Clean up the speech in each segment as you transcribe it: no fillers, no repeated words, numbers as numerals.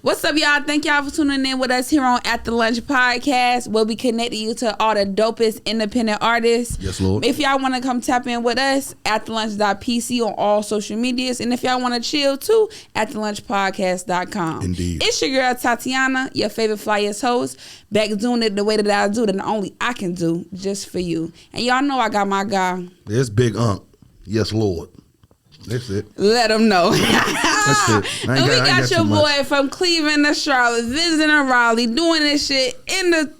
What's up, y'all? Thank y'all for tuning in with us here on At the Lunch Podcast, where we connect you to all the dopest independent artists. Yes, Lord. If y'all want to come tap in with us, atthelunch.pc on all social medias. And if y'all want to chill too, atthelunchpodcast.com. Indeed. It's your girl, Tatiana, your favorite flyest host, back doing it the way that I do, that only I can do, just for you. And y'all know I got my guy. It's Big Unc. Yes, Lord. That's it. Let them know. That's it. And we got your boy from Cleveland to Charlotte, visiting Raleigh, doing this shit in the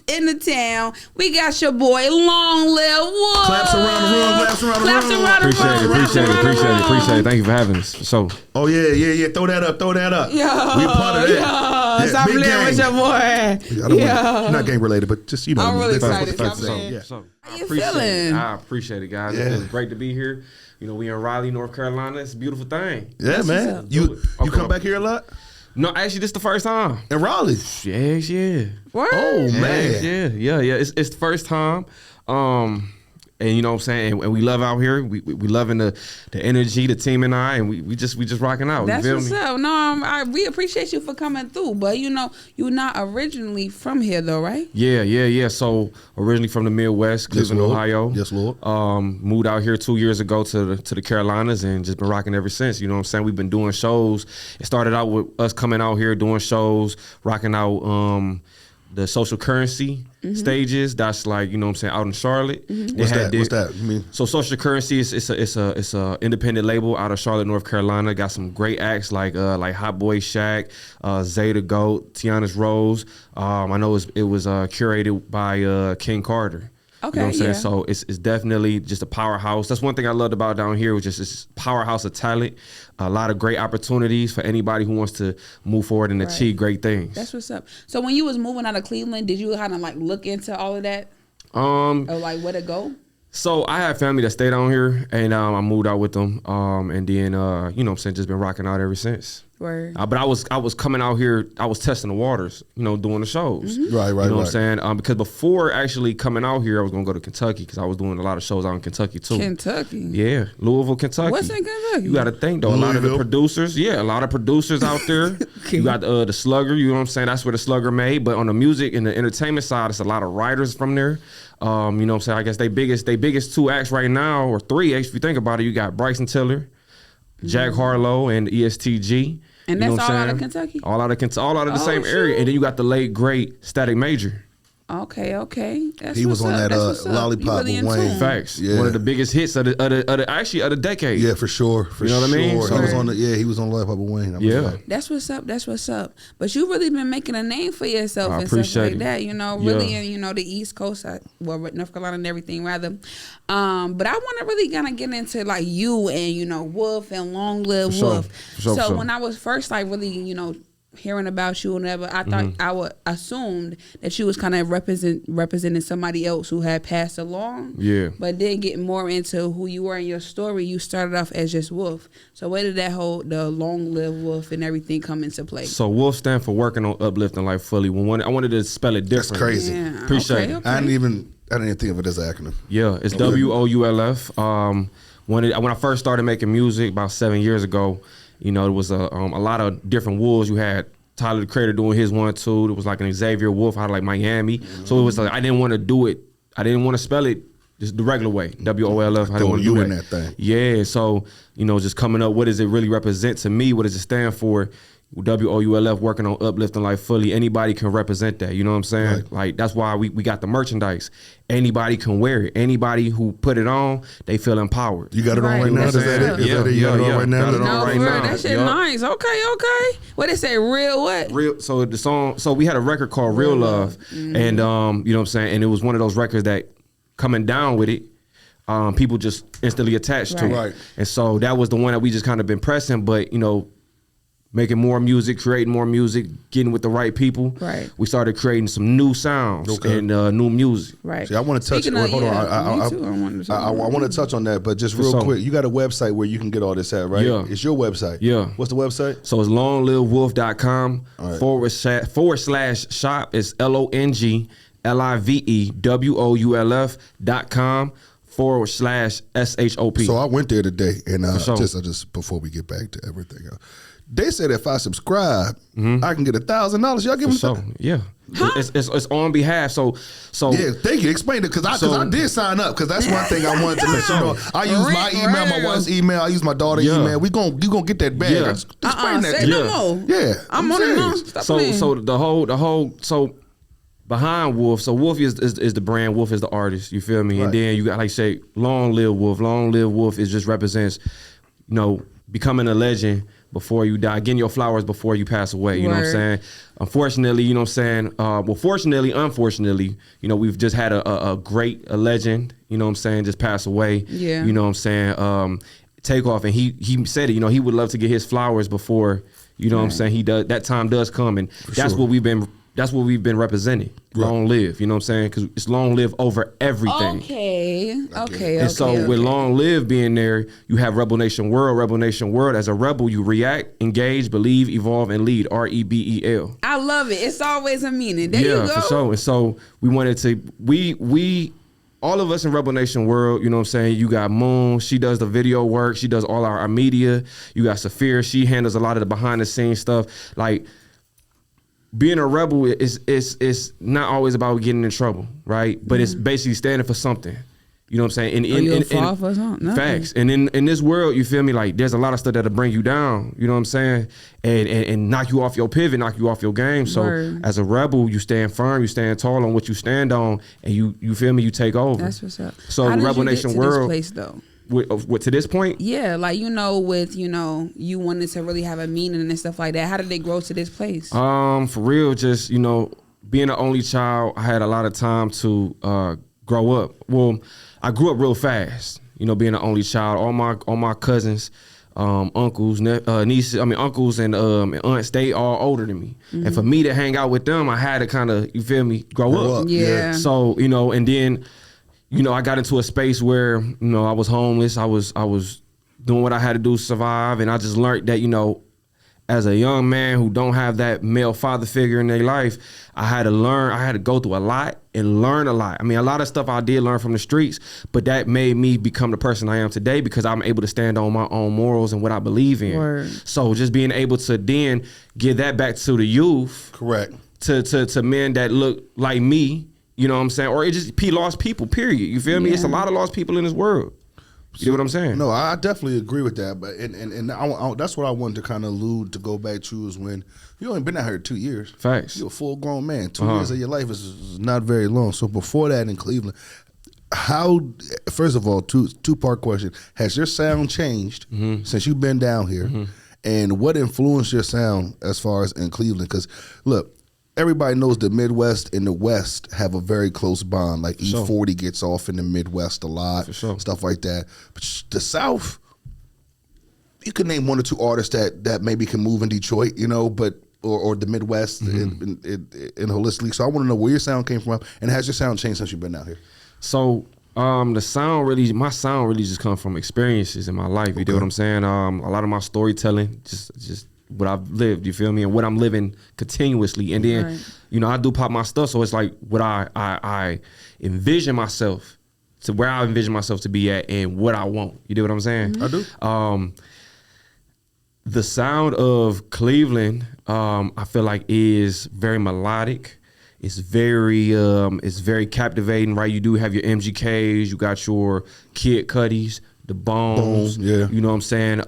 town. We got your boy, Long Live Woulf. Claps around the room. Claps around the room. Appreciate it. Thank you for having us. So. Oh yeah. Throw that up. Yo, we part of that. Yeah, stop playing with your boy. Yeah. Not game related, but just I'm really excited. How you feeling? I appreciate it, guys. Yeah. It's great to be here. You know, we in Raleigh, North Carolina. It's a beautiful thing. Yeah, man. You come back here a lot? No, actually, this is the first time. In Raleigh? Yeah. Word? Oh, man. Yeah. It's the first time. And you know what I'm saying? And we love out here. We loving the energy, the team and I, and we just rocking out. That's you feel what's me? up. No, we appreciate you for coming through. But you know, you're not originally from here though, right? Yeah. So originally from the Midwest, Cleveland, Ohio. Yes, Lord. Moved out here 2 years ago to the Carolinas and just been rocking ever since. You know what I'm saying? We've been doing shows. It started out with us coming out here doing shows, rocking out the social currency stages. That's like, you know what I'm saying, out in Charlotte. What's that? You mean? So social currency is it's a independent label out of Charlotte, North Carolina. Got some great acts like Hot Boy Shaq, Zay the Goat, Tiana's Rose. I know it was curated by King Carter. Okay, you know what I'm saying? yeah. So it's definitely just a powerhouse. That's one thing I loved about down here was just this powerhouse of talent. A lot of great opportunities for anybody who wants to move forward and achieve great things. That's what's up. So when you was moving out of Cleveland, did you kind of like look into all of that? Or like where to go? So I had family that stayed down here, and I moved out with them, and then you know what I'm saying, just been rocking out ever since. Word. But I was coming out here, I was testing the waters, you know, doing the shows. Right. You know what I'm saying? Because before actually coming out here, I was gonna go to Kentucky because I was doing a lot of shows out in Kentucky too. Kentucky. Yeah, Louisville, Kentucky. What's in Kentucky? You got to think though, a lot of the producers, a lot of producers out there. Okay. You got the Slugger, you know what I'm saying? That's where the Slugger made. But on the music and the entertainment side, it's a lot of writers from there. You know what I'm saying? I guess they biggest two acts right now, or three acts if you think about it. You got Bryson Tiller, Jack Harlow, and ESTG. And that's all out of Kentucky? All out of the same shoot. area. And then you got the late great Static Major. Okay. That's he was what's on up. that That's what's up. Lollipop You really with in Wayne. tune. Facts. Yeah. One of the biggest hits of the decade. Yeah, for sure. You know what I mean? He was on Lollipop with Wayne. That's what's up. But you really been making a name for yourself and stuff like that, you know, really in, you know, the East Coast, North Carolina and everything rather. But I want to really kind of get into like you and, you know, Woulf and Long Live Woulf. So when I was first like really, you know, hearing about you and whatever, I thought I would assumed that you was kind of representing somebody else who had passed along. Yeah. But then getting more into who you were in your story, you started off as just Woulf. So where did that whole the Long Live Woulf and everything come into play? So Woulf stand for working on uplifting life fully. I wanted to spell it different. That's crazy. Yeah. Appreciate it. Okay. I didn't even think of it as an acronym. Yeah, it's WOULF. When I first started making music about 7 years ago, you know, there was a lot of different Wolves. You had Tyler the Creator doing his one too. There was like an Xavier Woulf out of like Miami. So it was like I didn't want to do it. I didn't want to spell it just the regular way. WOLF. I didn't want to do that thing. Yeah. So you know, just coming up. What does it really represent to me? What does it stand for? WOULF, working on uplifting life fully. Anybody can represent that. You know what I'm saying? Right. Like that's why we got the merchandise. Anybody can wear it. Anybody who put it on, they feel empowered. You got it on right now? Is that it? Yeah, you got it on right now? Got it on right now. That shit nice. Okay. What they say? Real what? Real. So the song. So we had a record called Real Love, and you know what I'm saying. And it was one of those records that coming down with it. People just instantly attached to it. Right. And so that was the one that we just kind of been pressing, but you know, making more music, creating more music, getting with the right people. Right. We started creating some new sounds and new music. Right. See, I want to touch. Hold on. I want to touch on that, but just real quick, you got a website where you can get all this at, right? Yeah. It's your website. Yeah. What's the website? So it's longlivewolf.com right. / shop. It's LONGLIVEWOULF.com / SHOP. So I went there today, and I just before we get back to everything, They said if I subscribe, I can get $1,000. Y'all give them Yeah. Huh? It's on behalf. So yeah, thank you. Explain it because I did sign up because that's one thing I wanted to let you know. I use my email, my wife's email, I use my daughter's email. You gonna get that bag. Yeah. Explain that. Say no more. Yeah, I'm on it now. So the whole behind Woulf. So Woulf is the brand. Woulf is the artist. You feel me? Right. And then you got like say, long live Woulf. Long live Woulf. It just represents, becoming a legend before you die, getting your flowers before you pass away. You know what I'm saying? Unfortunately, you know what I'm saying? Fortunately, unfortunately, we've just had a great legend, you know what I'm saying, just pass away. Yeah. You know what I'm saying? Take off. And he said it, he would love to get his flowers before, you know what I'm saying? That time does come. And that's what we've been representing. Right. Long live, you know what I'm saying? Because it's long live over everything. Okay. And so with long live being there, you have Rebel Nation World. Rebel Nation World, as a rebel, you react, engage, believe, evolve, and lead. REBEL. I love it. It's always a meaning. There you go. For sure. And so we wanted to, we all of us in Rebel Nation World, you know what I'm saying? You got Moon, she does the video work, she does all our media. You got Saphir, she handles a lot of the behind the scenes stuff. Like, being a rebel is not always about getting in trouble, right? But it's basically standing for something. You know what I'm saying? And fall for something. Facts. And in this world, you feel me? Like, there's a lot of stuff that'll bring you down. You know what I'm saying? And knock you off your pivot, knock you off your game. So as a rebel, you stand firm, you stand tall on what you stand on, and you feel me? You take over. That's what's up. So How Rebel did you Nation get to World. this place though? What to this point? Yeah, like with you wanted to really have a meaning and stuff like that. How did they grow to this place? For real, just being an only child, I had a lot of time to grow up. Well, I grew up real fast. Being an only child, all my cousins, uncles, nieces, uncles and aunts, they all older than me. Mm-hmm. And for me to hang out with them, I had to kind of, you feel me, grow up. Yeah. So and then. I got into a space where, I was homeless. I was doing what I had to do to survive. And I just learned that, as a young man who don't have that male father figure in their life, I had to go through a lot and learn a lot. A lot of stuff I did learn from the streets, but that made me become the person I am today because I'm able to stand on my own morals and what I believe in. Word. So just being able to then give that back to the youth. Correct. To men that look like me. You know what I'm saying? Or it just lost people, period. You feel me? It's a lot of lost people in this world. You know what I'm saying? No, I definitely agree with that. But and that's what I wanted to kind of allude to go back to is when you only been out here 2 years. Facts. You're a full grown man. 2 years of your life is not very long. So before that in Cleveland, first of all, two-part question. Has your sound changed since you've been down here? Mm-hmm. And what influenced your sound as far as in Cleveland? Because look, everybody knows the Midwest and the West have a very close bond. Like E40 gets off in the Midwest a lot, stuff like that. But the South, you could name one or two artists that maybe can move in Detroit, but or the Midwest in holistically. So I want to know where your sound came from, and has your sound changed since you've been out here? So my sound really just comes from experiences in my life. You know what I'm saying? A lot of my storytelling, just what I've lived, you feel me, and what I'm living continuously. And then, I do pop my stuff, so it's like what I envision myself to where I envision myself to be at and what I want. You know what I'm saying? I do. The sound of Cleveland, I feel like is very melodic. It's very captivating, right? You do have your MGKs, you got your Kid Cudis, the Bones, yeah. You know what I'm saying?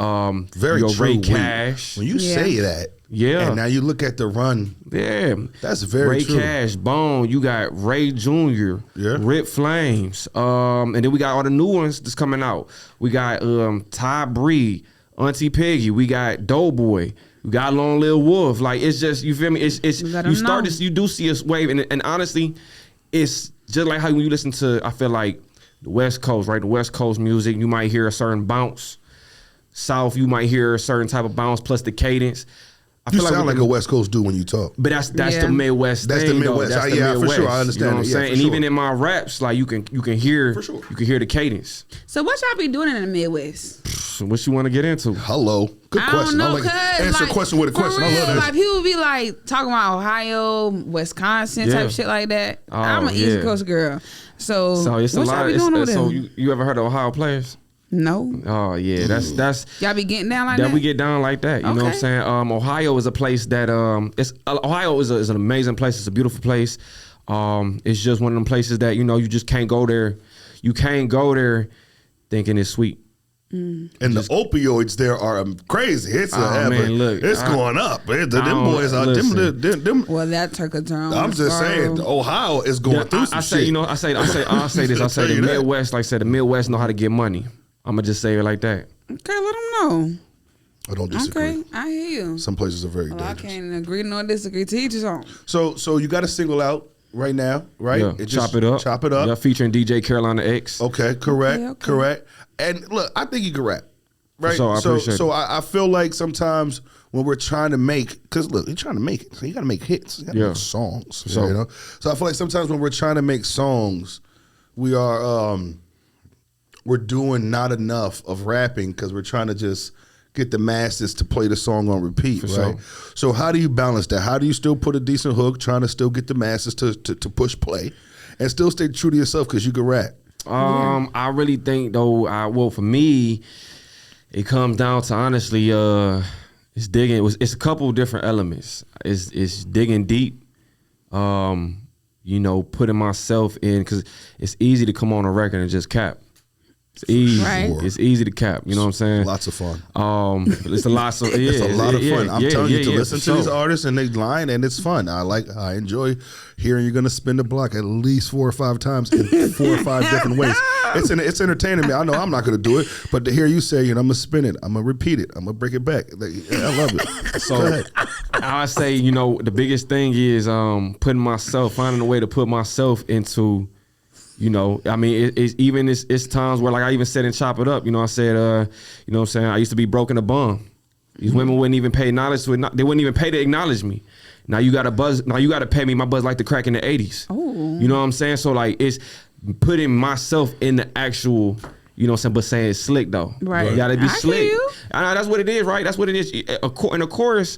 Very your true. Ray Cash. When you say that, and now you look at the run, that's very true. Ray Cash, Bone, you got Ray Jr., Rip Flames, and then we got all the new ones that's coming out. We got Ty Bree, Auntie Peggy, we got Doughboy, we got Long Live Woulf. Like, it's just, you feel me? You do see a wave, and honestly, it's just like how when you listen to, I feel like, the West Coast, right? The West Coast music, you might hear a certain bounce. South, you might hear a certain type of bounce plus the cadence. You sound like a West Coast dude when you talk. But that's the Midwest thing. That's the Midwest. That's the Midwest. For sure, I understand. You know what I'm saying? And even in my raps, like you can hear you can hear the cadence. So what y'all be doing in the Midwest? What you want to get into? Hello. Good question. I don't know, answer a question with a question. Real, I love that. Like people be like talking about Ohio, Wisconsin type shit like that. I'm an East Coast girl. So it's a what lot. Y'all be doing over there? So you ever heard of Ohio players? No. Oh yeah, that's y'all be getting down like that. That we get down like that. You know what I'm saying? Ohio is a place that Ohio is an amazing place. It's a beautiful place. It's just one of them places that you just can't go there. You can't go there thinking it's sweet. And the opioids there are crazy. It's it's going up. Them boys are them. Well, that took a turn. I'm just saying, Ohio is going through some shit. I'll say this. I say the Midwest. Like I said, the Midwest know how to get money. I'm gonna just say it like that. Okay, let them know. I don't disagree. Okay, I hear you. Some places are very dangerous. I can't agree nor disagree. To each his own. So you got a single out right now, right? Yeah, Chop It Up. Yeah, featuring DJ Carolina X. Okay, correct. And look, I think you can rap, right? So I feel like sometimes when we're trying to make, because look, you're trying to make it, so you got to make hits, you got to make songs. So I feel like sometimes when we're trying to make songs, we are we're doing not enough of rapping because we're trying to just get the masses to play the song on repeat, right? So how do you balance that? How do you still put a decent hook, trying to still get the masses to push play, and still stay true to yourself because you can rap? I really think though, for me, it comes down to honestly, it's digging. It's a couple different elements. It's digging deep. Putting myself in, because it's easy to come on a record and just cap. It's easy. Right. It's easy to cap. You know what I'm saying? Lots of fun. It's a lot of it's a lot of fun. I'm telling you to listen to these sure. artists and they line, and it's fun. I enjoy hearing you're gonna spin the block at least 4 or 5 times in 4 or 5 different ways. It's entertaining me. I know I'm not gonna do it, but to hear you say, I'm gonna spin it, I'm gonna repeat it, I'm gonna break it back. I love it. So I say, the biggest thing is finding a way to put myself into. It's times where, like I even said in Chop It Up, I said, I used to be broke in a bum. These women wouldn't even pay knowledge to it. They wouldn't even pay to acknowledge me. Now you got to buzz. Now you got to pay me. My buzz like the crack in the 80s. Oh. You know what I'm saying? So like it's putting myself in the actual, but saying it's slick though. Right. You got to be slick. I know that's what it is, right? That's what it is. In a chorus,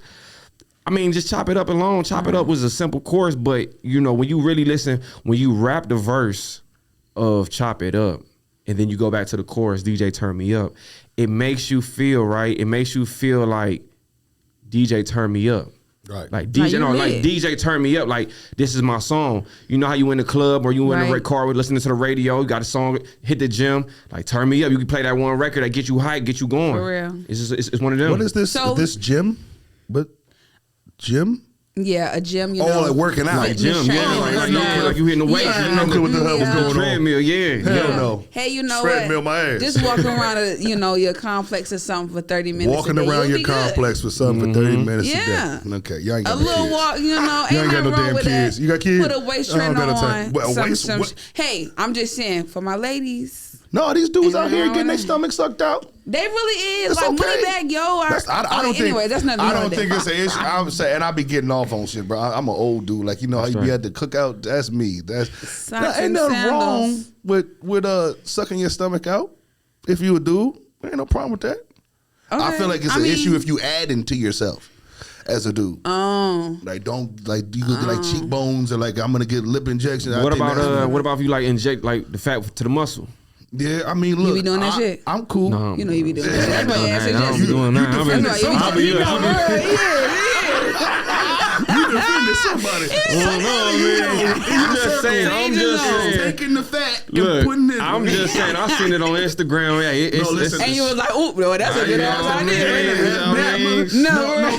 just Chop It Up alone. Chop It Up was a simple chorus, but when you really listen, when you rap the verse of Chop It Up, and then you go back to the chorus, DJ Turn Me Up, it makes you feel right. It makes you feel like DJ Turn Me Up. Right. Like DJ Turn Me Up, like this is my song. You know how you in the club or you in the car with listening to the radio, you got a song, hit the gym, like Turn Me Up. You can play that one record that get you hyped, get you going. For real. It's one of them. What is this? This gym? But gym? Yeah, a gym, like working out. Like gym, like you hitting the weights. I no clue what the hell was going on. Treadmill, Hell no. Hey, you know treadmill what? my ass. Just walking around, your complex or something for 30 minutes walking a day, around your complex for something for 30 minutes a day. Okay, y'all ain't got a little kids. Walk, you ain't got no damn kids. That. You got kids? Put a waist trainer on. What? Hey, I'm just saying, for my ladies. No, these dudes out here getting their stomach sucked out. They really is. It's like okay. money bag, yo. I don't think. Anyway, that's nothing. I don't think it's an issue. I'm saying, and I be getting off on shit, bro. I'm an old dude. Like how you be at the cookout. That's me. Ain't nothing wrong with sucking your stomach out. If you a dude, ain't no problem with that. Okay. I feel like it's an issue if you add into yourself as a dude. Like don't you like cheekbones or like I'm gonna get lip injection. What about if you inject the fat to the muscle? Yeah, look. You be doing that shit? I'm cool. No, you be doing that shit. That's why you asked I don't be doing that. You defended somebody. I'm just saying. Taking the fat and putting it. I'm just saying. I seen it on Instagram. Yeah, and you was like, "Oop, bro, that's a good ass idea." No.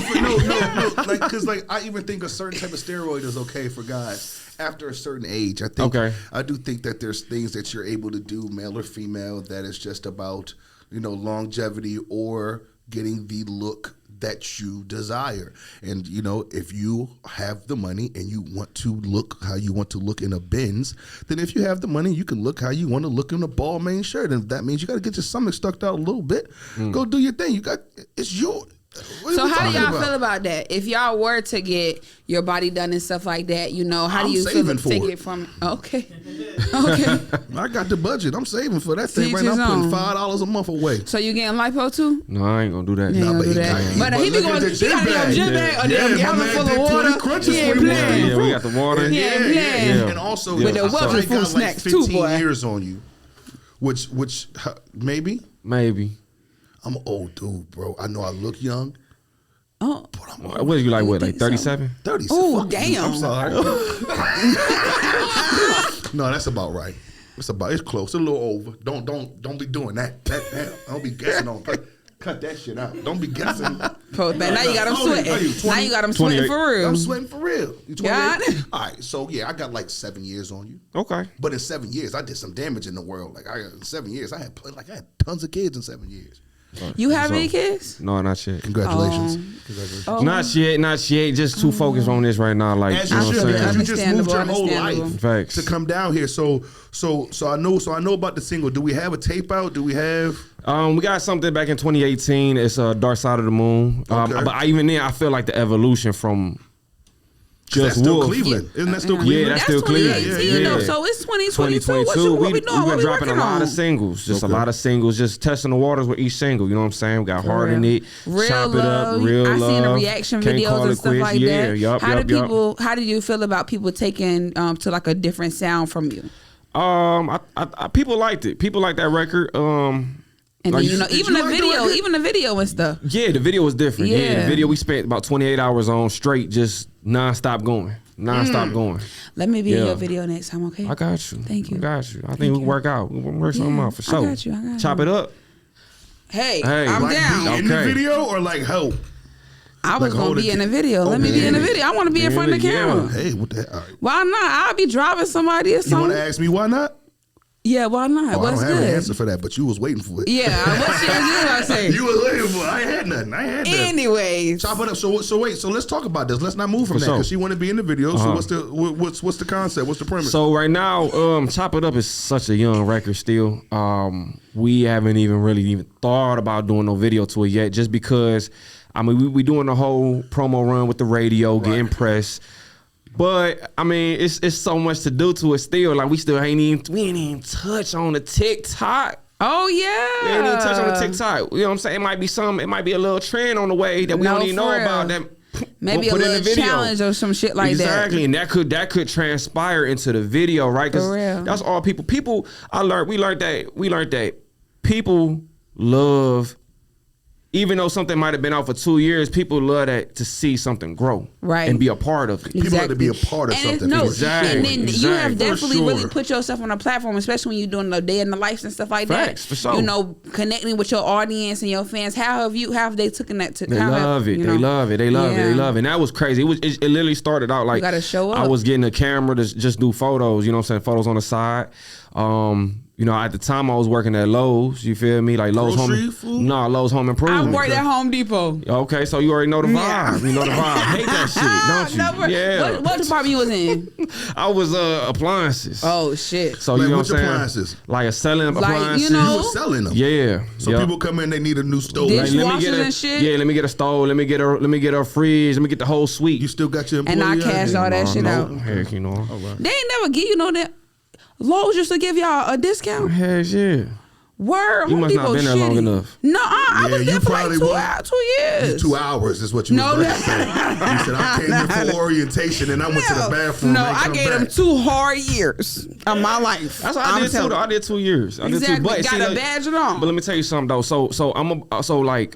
Because I even think a certain type of steroid is okay for guys. After a certain age, I do think that there's things that you're able to do, male or female, that is just about longevity or getting the look that you desire. And if you have the money and you want to look how you want to look in a Benz, then if you have the money, you can look how you want to look in a Balmain shirt. And if that means you got to get your stomach stuck out a little bit, go do your thing. It's yours. So how do y'all feel about that? If y'all were to get your body done and stuff like that, how do you feel to take it from? Okay. I got the budget. I'm saving for that thing right now. I'm putting $5 a month away. So you getting lipo too? No, I ain't gonna do that. But he be going. He got a gym bag or a gallon full of water. Yeah, we got the water. Yeah. And also with the Welch's food snacks too, boy. 15 years on you, which maybe. Maybe. I'm an old dude, bro. I know I look young. Oh, but I'm old. What are you like? What, like 37? 37. Oh, damn. I'm sorry. No, that's about right. It's close. A little over. Don't be doing that. Don't be guessing on. Cut that shit out. Don't be guessing. Post man. Now you got them sweating. Now you got them sweating for real. I'm sweating for real. You 28? God. All right. So yeah, I got like 7 years on you. Okay. But in 7 years, I did some damage in the world. Like in 7 years, I had tons of kids in 7 years. You have any kids? No, not yet. Congratulations. Not yet. Just too focused on this right now. Like, as you should, because you just moved your whole life Facts. to come down here. So I know about the single. Do we have a tape out? Do we have? We got something back in 2018. It's Dark Side of the Moon. Okay. But even then, I feel like the evolution from just that's still Woulf. Cleveland. Isn't that still Cleveland? Yeah, that's still Cleveland. Yeah. So it's 2022. What we doing? We've been dropping a lot on? of singles. Just a lot of singles. Just testing the waters with each single. You know what I'm saying? We got Hard in It, Real Chop Love. It Up, Real I Love. seen the reaction Can't videos Call and It stuff Quits. like that. Yup. How do you feel about people taking to like a different sound from you? People liked it. People liked that record. And like, then, even the video and stuff. Yeah, the video was different. Yeah. The video we spent about 28 hours on straight, just nonstop going. Let me be in your video next time, okay? I got you. Thank you. I got you. I think we can work out. We can work something out for sure. I got you. Chop it up. Hey, I'm like down. Be in the video or like help? I was gonna be in the video. Let me be in the video. I want to be in front of the camera. Hey, what the hell? Right. Why not? I'll be driving somebody or something. You want to ask me why not? Yeah, why not? Oh, I don't good? have an answer for that, but you was waiting for it. Yeah, what shit was I saying? You was waiting for it. I ain't had nothing. Anyways, chop it up. So wait. So let's talk about this. Let's not move from that because she want to be in the video. So what's the concept? What's the premise? So right now, Chop It Up is such a young record still. We haven't even thought about doing no video to it yet, just because. I mean, we doing the whole promo run with the radio, getting press. But I mean, it's so much to do to it still. Like we ain't even touch on the TikTok. Oh yeah, we ain't even touch on the TikTok. You know what I'm saying? It might be a little trend on the way that we don't even know about. That maybe a little challenge or some shit like that. Exactly, and that could transpire into the video, right? Because that's all people. We learned that people love. Even though something might have been out for 2 years, people love that to see something grow, right, and be a part of it. People love to be a part of something. And then you have definitely really put yourself on a platform, especially when you're doing the day in the life and stuff like that. For sure. You know, connecting with your audience and your fans. How have they taken that to? They love it. They love it. And that was crazy. It literally started out like you gotta show up. I was getting a camera to just do photos. You know what I'm saying? Photos on the side. You know, at the time I was working at Lowe's. You feel me? Like Lowe's Lowe's Home Improvement. I worked at Home Depot. Okay, so you already know the vibe. Yeah. You know the vibe. I hate that shit, don't you? Yeah. What department you was in? I was appliances. Oh shit. So you know what I'm saying? Appliances? Like selling appliances. You were selling them. Yeah. So people come in, they need a new stove. Dishwashers and shit. Yeah, let me get a stove. Let me get a fridge. Let me get the whole suite. You still got your employee. And I cashed all that shit out. Heck, you know. They ain't never give you no that. Lowe's used to give y'all a discount. Heck yeah. Word. You must not been there long enough. No, I was there for like 2 years. 2 hours is what you was about to say. You said I came in for orientation and I went to the bathroom. No, I gave them 2 hard years of my life. That's what I did too. I did 2 years. Exactly. But got a badge on. But let me tell you something though. So like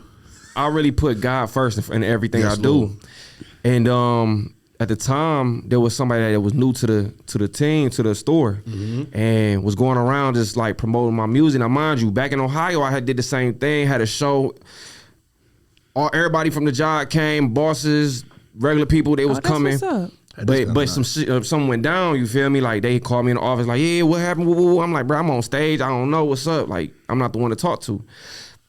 I really put God first in everything I do. Lord. And at the time, there was somebody that was new to the team, to the store, and was going around just like promoting my music. Now, mind you, back in Ohio, I did the same thing. Had a show. Everybody from the job came, bosses, regular people. They was coming. What's up? But something went down. You feel me? Like they called me in the office, like, yeah, what happened? I'm like, bro, I'm on stage. I don't know what's up. Like, I'm not the one to talk to.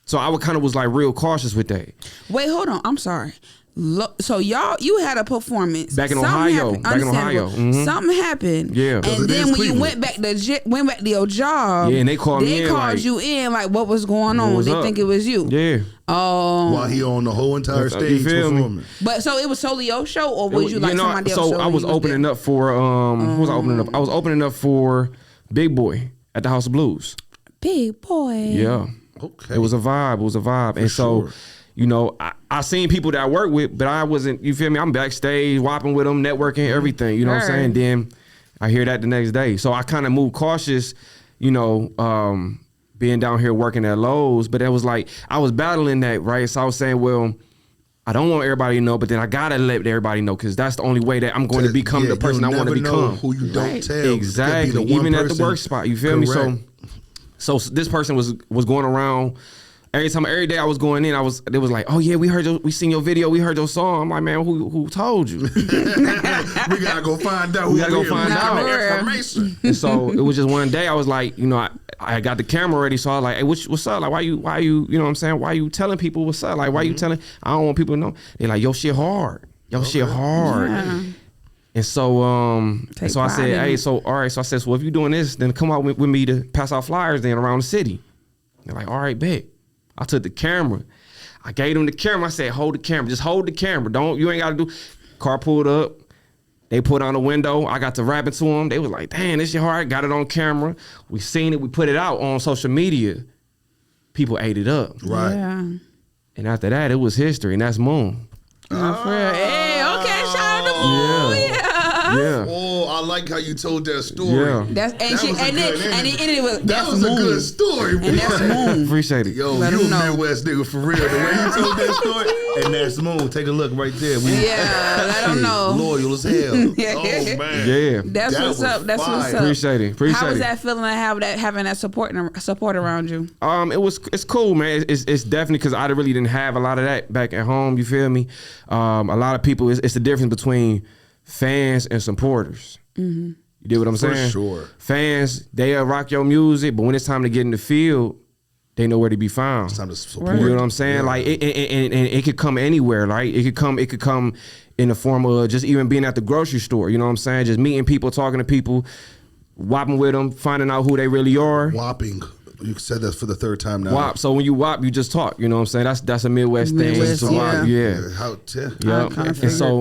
So I kind of was like real cautious with that. Wait, hold on. I'm sorry. So you had a performance back in Ohio. Something happened. Yeah. And then when you went back to your job, yeah, and they called me in. They called you in like, what was going on? They think it was you. Yeah. Oh. While he on the whole entire stage performing. But so it was solely your show, or was you like somebody else? So I was opening up for who was I opening up? I was opening up for Big Boy at the House of Blues. Big Boy. Yeah. Okay. It was a vibe. And so. You know, I seen people that I work with, but I wasn't, you feel me? I'm backstage, whopping with them, networking, everything. You know what I'm saying? Then I hear that the next day. So I kind of moved cautious, you know, being down here working at Lowe's, but it was like I was battling that, right? So I was saying, well, I don't want everybody to know, but then I gotta let everybody know because that's the only way that I'm going to become the person I want to become. Who you don't tell. Exactly. Even at the work spot, you feel me? So this person was going around. Every day I was going in, they was like, oh yeah, we seen your video, we heard your song. I'm like, man, who told you? We gotta go find out. We gotta go find out information. And so it was just one day I was like, you know, I got the camera ready, so I was like, hey, what's up? Like, why you, you know what I'm saying? Why you telling people what's up? Like, why you telling? I don't want people to know. They're like, yo, shit hard. Shit hard. Yeah. And so, I said, hey, so all right. So I said, so if you're doing this, then come out with me to pass out flyers then around the city. They're like, all right, bet. I took the camera. I gave them the camera. I said, hold the camera. Just hold the camera. You ain't got to do. Car pulled up. They put on the window. I got to rapping to them. They was like, damn, this shit hard. Got it on camera. We seen it. We put it out on social media. People ate it up. Right. Yeah. And after that, it was history. And that's Moon. Oh, for real. Hey, okay. Shout out to Moon. Yeah. Oh, I like how you told that story. Yeah. It ended with that was Moon. A good story, bro. And that's Moon. Appreciate it. Yo, you a Midwest nigga for real. The way you told that story, and that's Moon. Take a look right there. Let them know. Loyal as hell. Oh man. Yeah. That's what's up. That's what's up. Appreciate it. How was that feeling to have having that support around you? It's cool, man. It's definitely because I really didn't have a lot of that back at home. You feel me? A lot of people. It's the difference between fans and supporters. Mm-hmm. You get what I'm saying? For sure. Fans, they'll rock your music, but when it's time to get in the field, they know where to be found. It's time to support. You know what I'm saying? Yeah. Like it could come anywhere. Right? It could come in the form of just even being at the grocery store. You know what I'm saying? Just meeting people, talking to people, whopping with them, finding out who they really are. Whopping. You said that for the third time now. Whop. So when you whop, you just talk. You know what I'm saying? That's a Midwest thing. Yeah.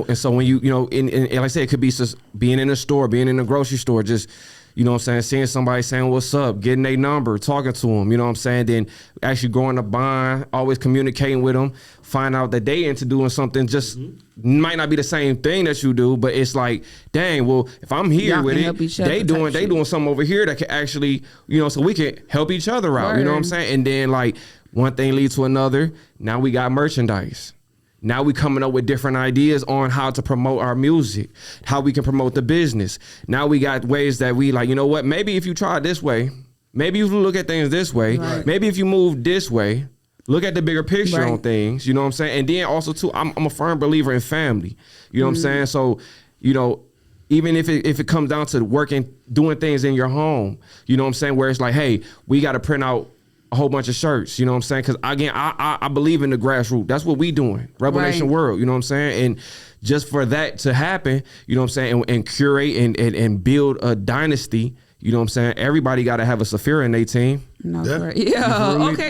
And so when you know, and like I said, it could be just being in a store, being in a grocery store, just, you know what I'm saying, seeing somebody saying what's up, getting their number, talking to them, you know what I'm saying, then actually growing a bond, always communicating with them, find out that they into doing something just might not be the same thing that you do, but it's like, dang, well, if I'm here with it, they doing something over here that can actually, you know, so we can help each other out, you know what I'm saying? And then like one thing leads to another. Now we got merchandise. Now we coming up with different ideas on how to promote our music, how we can promote the business. Now we got ways that we like, you know what, maybe if you try it this way, maybe if you look at things this way, maybe if you move this way, look at the bigger picture on things, you know what I'm saying? And then also too, I'm a firm believer in family, you know what I'm saying? So, you know, even if it comes down to working, doing things in your home, you know what I'm saying? Where it's like, hey, we got to print out a whole bunch of shirts, you know what I'm saying? Because again, I believe in the grassroots. That's what we doing, Revelation World, you know what I'm saying? And just for that to happen, you know what I'm saying, and curate and build a dynasty, you know what I'm saying? Everybody got to have a Saphira in their team. Okay,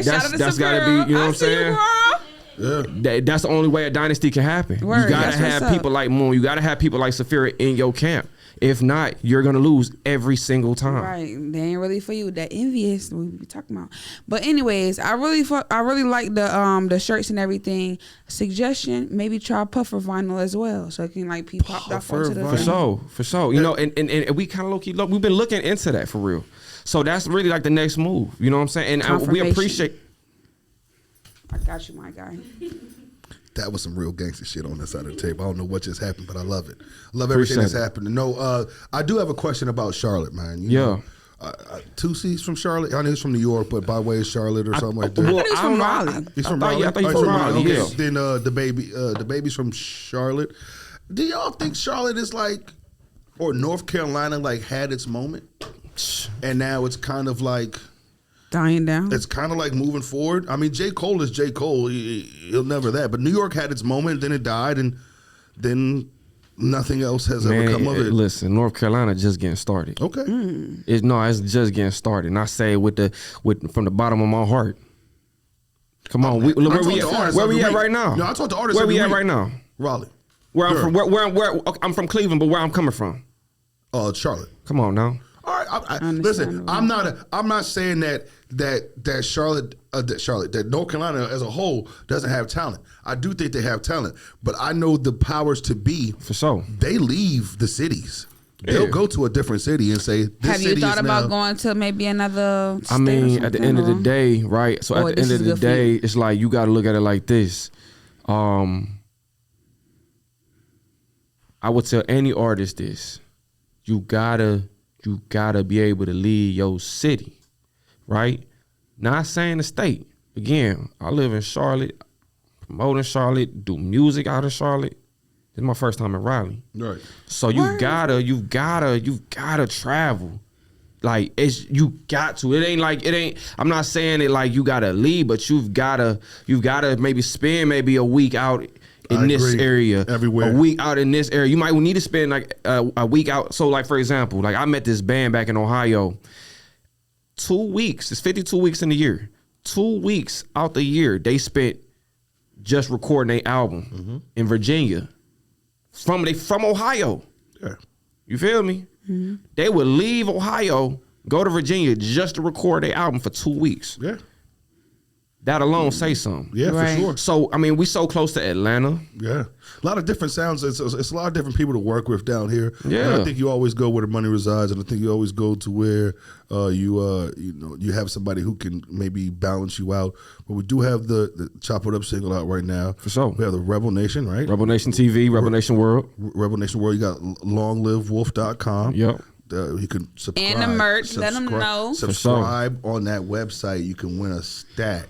shout out to that's got to be, you know what I'm saying? That's the only way a dynasty can happen. You got to have people like Moon. You got to have people like Saphira in your camp. If not, you're gonna lose every single time. Right, they ain't really for you. That envious we be talking about. But anyways, I really like the shirts and everything. Suggestion: maybe try puffer vinyl as well, so it can like be popped off onto the for sure. You know, and we kind of low key we've been looking into that for real. So that's really like the next move. You know what I'm saying? And we appreciate. I got you, my guy. That was some real gangster shit on this side of the table. I don't know what just happened, but I love it. I love everything that's happening. No, I do have a question about Charlotte, man. You know, Tusi's from Charlotte. I know he's from New York, but by way of Charlotte or something like that. Well, he's from Raleigh. He's from Raleigh? I thought he's from Raleigh. Okay. Yeah. Then the baby's from Charlotte. Do y'all think Charlotte is like, or North Carolina like had its moment, and now it's kind of like dying down? It's kind of like moving forward. I mean, J. Cole is J. Cole. He'll never that. But New York had its moment, then it died, and then nothing else has ever come of it. Listen, North Carolina just getting started. Okay. It's just getting started. And I say from the bottom of my heart. Come on, where we at right now? No, I talk to artists. Where we at right now? Raleigh. Where I'm from? Where I'm from Cleveland, but where I'm coming from? Charlotte. Come on now. All right, listen. I'm not saying that Charlotte, that North Carolina as a whole doesn't have talent. I do think they have talent, but I know the powers to be. For sure. They leave the cities. They'll go to a different city and say, this have you thought about going to maybe another state? I mean, at the end of the day, right? So at the end of the day, it's like you got to look at it like this. I would tell any artist this. You gotta be able to lead your city, right? Not saying the state. Again, I live in Charlotte, promoting Charlotte, do music out of Charlotte. This is my first time in Raleigh. Right. So you've gotta travel. Like you got to. It ain't. I'm not saying it like you gotta leave, but you've gotta maybe spend maybe a week out in this area, everywhere. A week out in this area. You might need to spend like a week out. So like for example, like I met this band back in Ohio. 2 weeks. It's 52 weeks in the year. 2 weeks out the year they spent just recording their album in Virginia. From Ohio. Yeah. You feel me? Mm-hmm. They would leave Ohio, go to Virginia just to record their album for 2 weeks. Yeah. That alone say something. Yeah, right. For sure. So, I mean, we so close to Atlanta. Yeah. A lot of different sounds. It's a lot of different people to work with down here. Yeah. And I think you always go where the money resides, and I think you always go to where you have somebody who can maybe balance you out. But we do have the Chop It Up single out right now. For sure. We have the Rebel Nation, right? Rebel Nation TV, Rebel Nation World. Rebel Nation World. You got longlivewoulf.com. Yep. You can subscribe. And the merch. Let them know. Subscribe on that website. You can win a stack.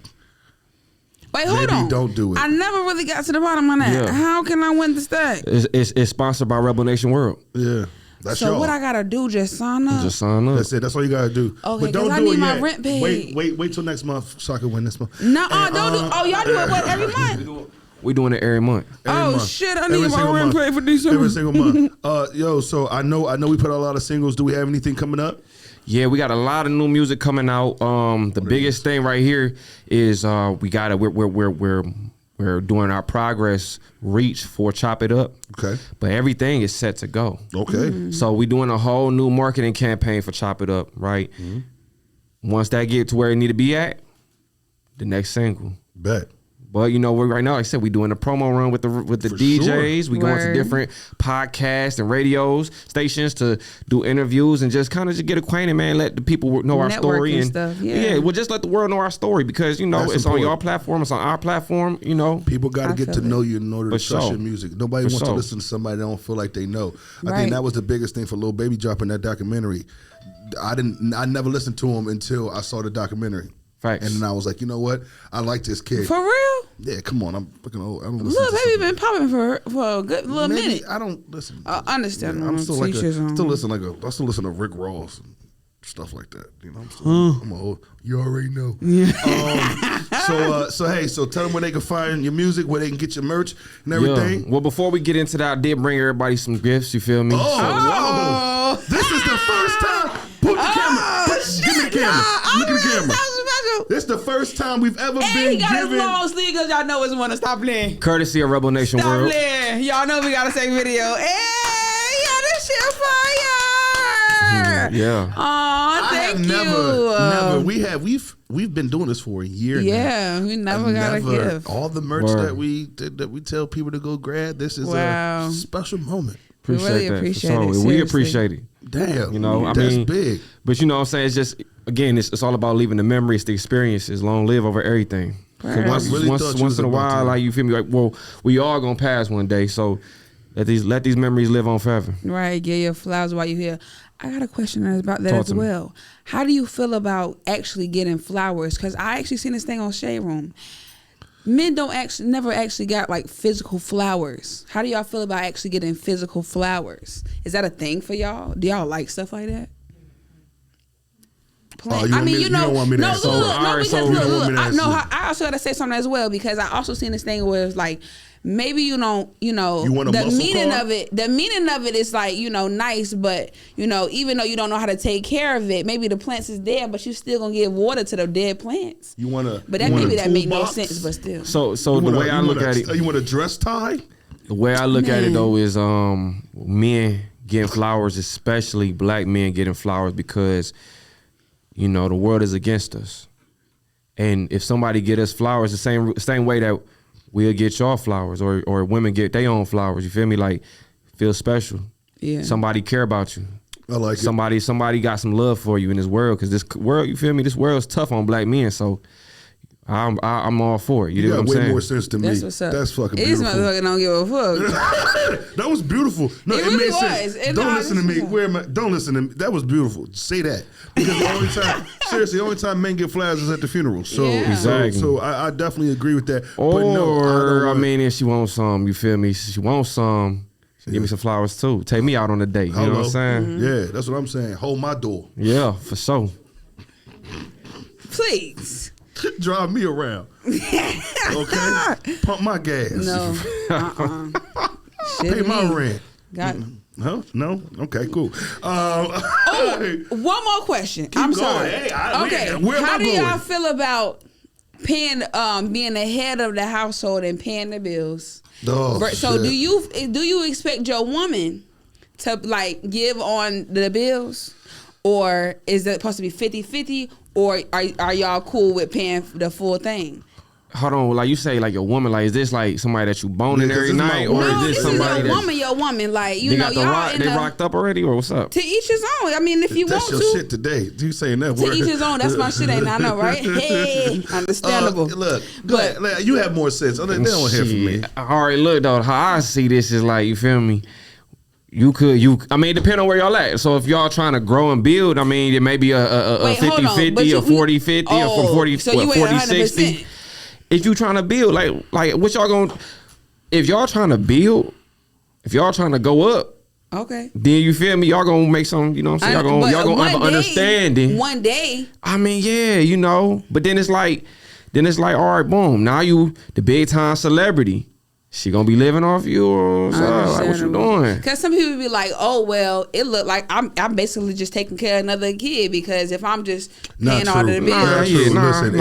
Wait, hold on. Don't do it. I never really got to the bottom of that. Yeah. How can I win the stack? It's sponsored by Rebel Nation World. Yeah. That's so y'all. What I gotta do? Just sign up. Just sign up. That's it. That's all you gotta do. Okay, but don't I do need it my yet. rent paid. Wait till next month so I can win this month. No, don't do. Oh, y'all do it what every month? We doing it every month. Shit! I need my rent paid for December. Every single month. So I know we put out a lot of singles. Do we have anything coming up? Yeah, we got a lot of new music coming out. The biggest thing right here is we're doing our progress reach for Chop It Up. Okay. But everything is set to go. Okay. Mm-hmm. So we doing a whole new marketing campaign for Chop It Up, right? Mm-hmm. Once that get to where it need to be at, the next single. Bet. But you know, right now, like I said, we doing a promo run with the DJs. Sure. We going to different podcasts and radios stations to do interviews and just kind of just get acquainted, man. Let the people know our story and stuff. Yeah, well, just let the world know our story because you know That's it's important. on your platform, it's on our platform. You know, people got to get to know you in order to trust your music. Nobody wants to listen to somebody they don't feel like they know. I think that was the biggest thing for Lil Baby dropping that documentary. I never listened to him until I saw the documentary. Facts. And then I was like, you know what? I like this kid. For real? Yeah, come on. I'm fucking old. I don't listen Lil Baby been popping for a good little minute. I don't listen. Understand. I'm still I still listen to Rick Ross and stuff like that. You know, I'm old. You already know. Yeah. So tell them where they can find your music, where they can get your merch and everything. Yeah. Well, before we get into that, I did bring everybody some gifts. You feel me? Whoa! This is the first time. Put the camera. Give me the camera. Look at the camera. This is the first time we've ever been he got given. his long sleeve because y'all know it's want to stop playing. Courtesy of Rebel Nation World. Stop playing. Y'all know we got to take video. Hey, yeah, this shit fire. Yeah. Aw, thank you. Never. We've been doing this for a year now. Yeah, we never got a gift. All the merch that we tell people to go grab. This is a special moment. We really appreciate it. We appreciate it. Damn, you know, that's big. But you know what I'm saying? It's just, again, it's all about leaving the memories, the experiences. Long live over everything. Right. Once in a while, like you feel me, like, well, we all gonna pass one day. So let these memories live on forever. Right. Get your flowers while you're here. I got a question about that as well. How do you feel about actually getting flowers? Because I actually seen this thing on Shade Room. Men never actually got like physical flowers. How do y'all feel about actually getting physical flowers? Is that a thing for y'all? Do y'all like stuff like that? You don't want me to answer. I also gotta say something as well because I also seen this thing where it's like maybe you want the meaning of it is like, nice, but even though you don't know how to take care of it, maybe the plants is there, but you still gonna give water to the dead plants. But that make no sense, but still. So the way I look at it, you want a dress tie? The way I look at it though is men getting flowers, especially black men getting flowers, because the world is against us. And if somebody get us flowers the same way that we'll get y'all flowers or women get their own flowers, you feel me? Like, feel special. Yeah. Somebody care about you. I like it. Somebody got some love for you in this world, because this world, you feel me? This world's tough on black men, so I'm all for it. You know what I'm saying? Way more sense to me. That's what's up. That's fucking beautiful. This motherfucker don't give a fuck. That was beautiful. No, it really made was. sense. Don't listen to me. Where am I? Don't listen to me. That was beautiful. Say that, because the only time men get flowers is at the funeral. So, exactly. So I definitely agree with that. Or but no, I mean, if she wants some, you feel me? She wants some. Give me some flowers too. Take me out on a date. You know what I'm saying? Mm-hmm. Yeah, that's what I'm saying. Hold my door. Yeah, for sure. Please. Drive me around. Okay? Pump my gas. No. Pay my rent. Got it. Huh? No? Okay, cool. One more question. I'm sorry. Hey, where how do y'all feel about paying, being the head of the household and paying the bills? Oh, so do you expect your woman to like give on the bills, or is it supposed to be 50-50, or are y'all cool with paying the full thing? Hold on, like you say, like your woman, like is this like somebody that you boning every night, or is this somebody is your woman, like you know, y'all they rocked up already, or what's up? To each his own. I mean, if you that's want your to. Shit today. You saying that to word? Each his own. That's my shit, ain't I know, right? Hey, understandable. Look, but you have more sense. They don't hear from me. All right, look though, how I see this is like, you feel me? I mean, it depends on where y'all at. So if y'all trying to grow and build, I mean, it may be a 50-50, a 40-50, or from 40-60. If you trying to build, like what y'all gonna, if y'all trying to build, if y'all trying to go up, okay, then you feel me, y'all gonna make some, you know what I'm saying, y'all gonna have an understanding. One day. I mean, yeah, you know, but then it's like, all right, boom, now you the big time celebrity. She gonna be living off you, or like, what you doing? Because some people be like, "Oh well, it look like I'm basically just taking care of another kid, because if I'm just paying all the bills." Listen,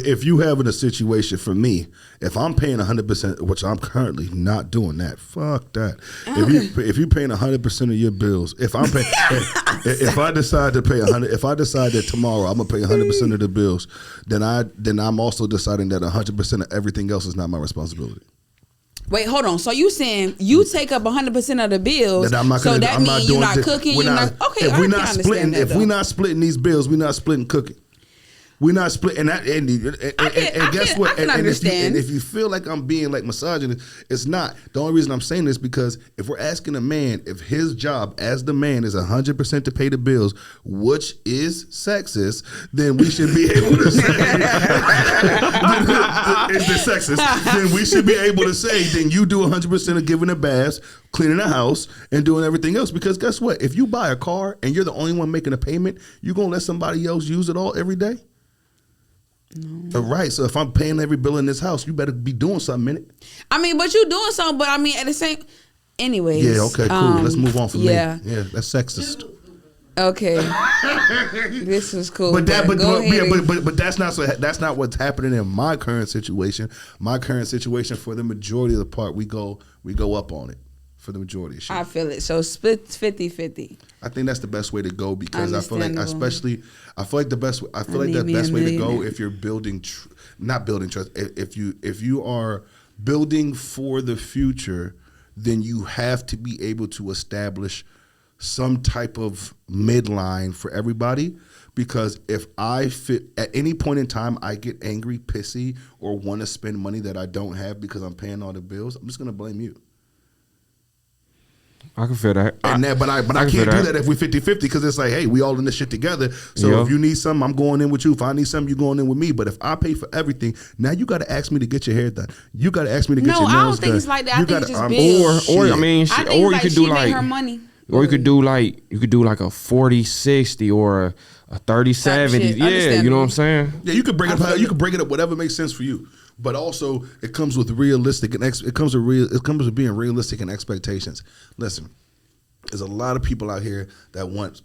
if you having a situation, for me, if I'm paying 100%, which I'm currently not doing that, fuck that. Okay. If you paying 100% of your bills, if I'm paying, if I decide to pay 100, if I decide that tomorrow I'm gonna pay 100% of the bills, then I'm also deciding that 100% of everything else is not my responsibility. Wait, hold on. So you saying you take up 100% of the bills? That means you're not cooking. You're not. Okay, if we're not splitting, if we're not splitting these bills, we're not splitting cooking. We're not splitting that. And guess what? And if you feel like I'm being like misogynist, it's not. The only reason I'm saying this is because if we're asking a man if his job as the man is 100% to pay the bills, which is sexist, then we should be able to say, is this sexist? Then we should be able to say, then you do 100% of giving the baths, cleaning the house, and doing everything else. Because guess what? If you buy a car and you're the only one making a payment, you gonna let somebody else use it all every day? No. Right. So if I'm paying every bill in this house, you better be doing something in it. I mean, but you doing something. But I mean, at the same. Anyways. Yeah. Okay. Cool. Let's move on from there. Yeah. That's sexist. Okay. This was cool. But that's not what's happening in my current situation. My current situation, for the majority of the part, we go up on it. For the majority of shit. I feel it. So split 50-50. I think that's the best way to go, because I feel like the best way to go if you're building, not building trust. If you are building for the future, then you have to be able to establish some type of midline for everybody. Because if at any point in time I get angry, pissy, or want to spend money that I don't have because I'm paying all the bills, I'm just gonna blame you. I can feel that. But I can't do that if we're 50-50, because it's like, hey, we all in this shit together. So if you need something, I'm going in with you. If I need something, you going in with me. But if I pay for everything, now you got to ask me to get your hair done. You got to ask me to get your nails done. No, I don't think it's like that. I think it's just bills. Or you could do like her money. Or you could do like a 40-60 or a 30-70. Yeah, you know what I'm saying? Yeah, you could bring it up whatever makes sense for you. But also, it comes with realistic and it comes with being realistic and expectations. Listen, there's a lot of people out here that want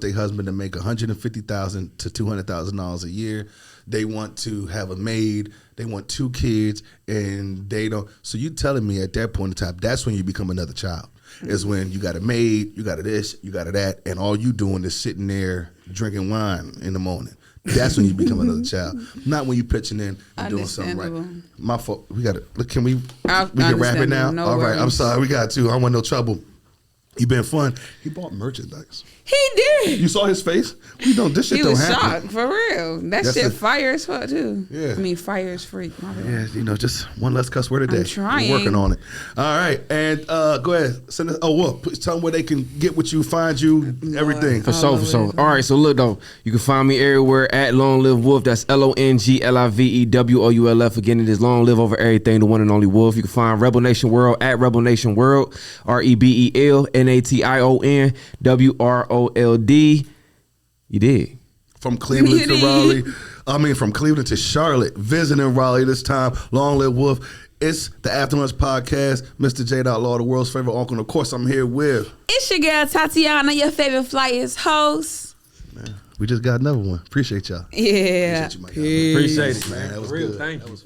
their husband to make $150,000 to $200,000 a year. They want to have a maid. They want 2 kids, and they don't. So you telling me at that point in time, that's when you become another child. Is when you got a maid, you got a this, you got a that, and all you doing is sitting there drinking wine in the morning. That's when you become another child. Not when you pitching in and doing something right. My fault. We got to look. Can we? We can wrap it now. No all right. I'm sorry. We got to. I don't want no trouble. He been fun. He bought merchandise. He did. You saw his face? This shit don't happen. He was shocked, for real. That shit fire as fuck, too. Yeah. I mean, fire as freak. Yeah, just one less cuss word a day. I'm trying. We're working on it. All right. And go ahead. Send us, please tell them where they can get with you, find you, everything. For sure. All right, so look, though. You can find me everywhere at Long Live Woulf. That's LONGLIVEWOULF. Again, it is Long Live over everything, the one and only Woulf. You can find Rebel Nation World at Rebel Nation World. REBELNATION WROLD. You did. From Cleveland to Raleigh. From Cleveland to Charlotte. Visiting Raleigh this time. Long Live Woulf. It's the After Lunch Podcast. Mr. J. Law, the world's favorite uncle. And of course, I'm here with... It's your girl, Tatiana, your favorite Flyers host. Man, we just got another one. Appreciate y'all. Yeah. Appreciate you, my guy. Appreciate it, man. That was real. good. Thank you.